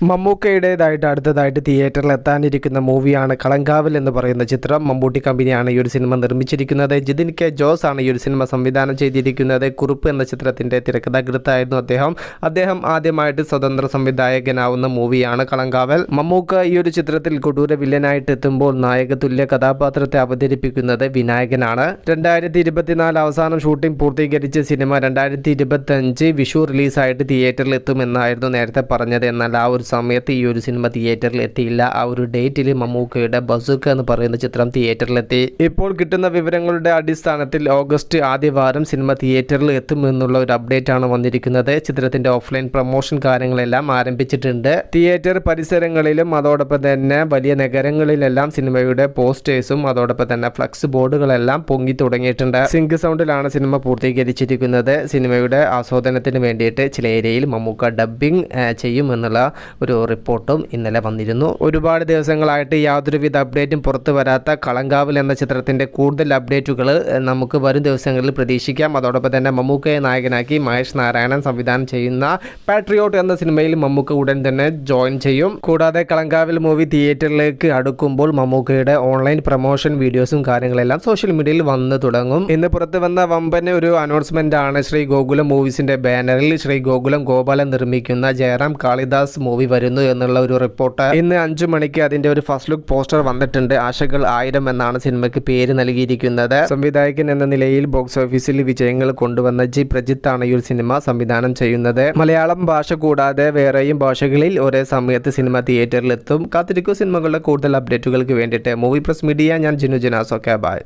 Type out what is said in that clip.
മമ്മൂക്കയുടേതായിട്ട് അടുത്തതായിട്ട് തിയേറ്ററിൽ എത്താനിരിക്കുന്ന മൂവിയാണ് കളങ്കാവൽ എന്ന് പറയുന്ന ചിത്രം. മമ്മൂട്ടി കമ്പനിയാണ് ഈ ഒരു സിനിമ നിർമ്മിച്ചിരിക്കുന്നത്. ജിതിൻ കെ ജോസ് ആണ് ഈ ഒരു സിനിമ സംവിധാനം ചെയ്തിരിക്കുന്നത്. കുറുപ്പ് എന്ന ചിത്രത്തിന്റെ തിരക്കഥാകൃത്തായിരുന്നു അദ്ദേഹം ആദ്യമായിട്ട് സ്വതന്ത്ര സംവിധായകനാവുന്ന മൂവിയാണ് കളങ്കാവൽ. മമ്മൂക്ക ഈ ഒരു ചിത്രത്തിൽ കൊടൂര വില്ലനായിട്ട് എത്തുമ്പോൾ നായക തുല്യ കഥാപാത്രത്തെ അവതരിപ്പിക്കുന്നത് വിനായകനാണ്. 2024 അവസാനം ഷൂട്ടിംഗ് പൂർത്തീകരിച്ച സിനിമ 2025 വിഷു റിലീസായിട്ട് തിയേറ്ററിൽ എത്തുമെന്നായിരുന്നു നേരത്തെ പറഞ്ഞത്. എന്നാൽ ആ ഒരു സമയത്ത് ഈ ഒരു സിനിമ തിയേറ്ററിൽ എത്തിയില്ല. ആ ഒരു ഡേറ്റിൽ മമ്മൂക്കയുടെ ബസൂക്ക എന്ന് പറയുന്ന ചിത്രം തിയേറ്ററിലെത്തി. ഇപ്പോൾ കിട്ടുന്ന വിവരങ്ങളുടെ അടിസ്ഥാനത്തിൽ ഓഗസ്റ്റ് ആദ്യവാരം സിനിമ തിയേറ്ററിൽ എത്തുമെന്നുള്ള ഒരു അപ്ഡേറ്റ് ആണ് വന്നിരിക്കുന്നത്. ചിത്രത്തിന്റെ ഓഫ്ലൈൻ പ്രൊമോഷൻ കാര്യങ്ങളെല്ലാം ആരംഭിച്ചിട്ടുണ്ട്. തിയേറ്റർ പരിസരങ്ങളിലും അതോടൊപ്പം തന്നെ വലിയ നഗരങ്ങളിലെല്ലാം സിനിമയുടെ പോസ്റ്റേഴ്സും അതോടൊപ്പം തന്നെ ഫ്ലക്സ് ബോർഡുകളെല്ലാം പൊങ്ങി തുടങ്ങിയിട്ടുണ്ട്. സിങ്ക് സൗണ്ടിലാണ് സിനിമ പൂർത്തീകരിച്ചിരിക്കുന്നത്. സിനിമയുടെ ആസ്വാദനത്തിന് വേണ്ടിയിട്ട് ചില ഏരിയയിൽ മമ്മൂക്ക ഡബ്ബിംഗ് ചെയ്യുമെന്നുള്ള ഒരു റിപ്പോർട്ടും ഇന്നലെ വന്നിരുന്നു. ഒരുപാട് ദിവസങ്ങളായിട്ട് യാതൊരുവിധ അപ്ഡേറ്റും പുറത്തു വരാത്ത കളങ്കാവൽ എന്ന ചിത്രത്തിന്റെ കൂടുതൽ അപ്ഡേറ്റുകൾ നമുക്ക് വരും ദിവസങ്ങളിൽ പ്രതീക്ഷിക്കാം. അതോടൊപ്പം തന്നെ മമ്മൂക്കയെ നായകനാക്കി മഹേഷ് നാരായണൻ സംവിധാനം ചെയ്യുന്ന പാട്രിയോട്ട് എന്ന സിനിമയിൽ മമ്മൂക്ക ഉടൻ തന്നെ ജോയിൻ ചെയ്യും. കൂടാതെ കളങ്കാവൽ മൂവി തിയേറ്ററിലേക്ക് അടുക്കുമ്പോൾ മമ്മൂക്കയുടെ ഓൺലൈൻ പ്രൊമോഷൻ വീഡിയോസും കാര്യങ്ങളെല്ലാം സോഷ്യൽ മീഡിയയിൽ വന്നു തുടങ്ങും. ഇന്ന് പുറത്തു വന്ന വമ്പന് ഒരു അനൗൺസ്മെന്റ് ആണ്. ശ്രീ ഗോകുലം മൂവീസിന്റെ ബാനറിൽ ശ്രീ ഗോകുലം ഗോപാലൻ നിർമ്മിക്കുന്ന ജയറാം കാളിദാസ് മൂവി വരുന്നു എന്നുള്ള ഒരു റിപ്പോർട്ട് ഇന്ന് 5 മണിക്ക് അതിന്റെ ഒരു ഫസ്റ്റ് ലുക്ക് പോസ്റ്റർ വന്നിട്ടുണ്ട്. ആശകൾ 1000 എന്നാണ് സിനിമയ്ക്ക് പേര് നൽകിയിരിക്കുന്നത്. സംവിധായകൻ എന്ന നിലയിൽ ബോക്സ് ഓഫീസിൽ വിജയങ്ങൾ കൊണ്ടുവന്ന ജി പ്രജിത്ത് ആണ് ഈ ഒരു സിനിമ സംവിധാനം ചെയ്യുന്നത്. മലയാളം ഭാഷ കൂടാതെ വേറെയും ഭാഷകളിൽ ഒരേ സമയത്ത് സിനിമ തിയേറ്ററിലെത്തും. കാത്തിരിക്കൂ സിനിമകളുടെ കൂടുതൽ അപ്ഡേറ്റുകൾക്ക് വേണ്ടിയിട്ട്. മൂവി പ്രസ് മീഡിയ, ഞാൻ ജിനു ജനാസ്. Okay, by.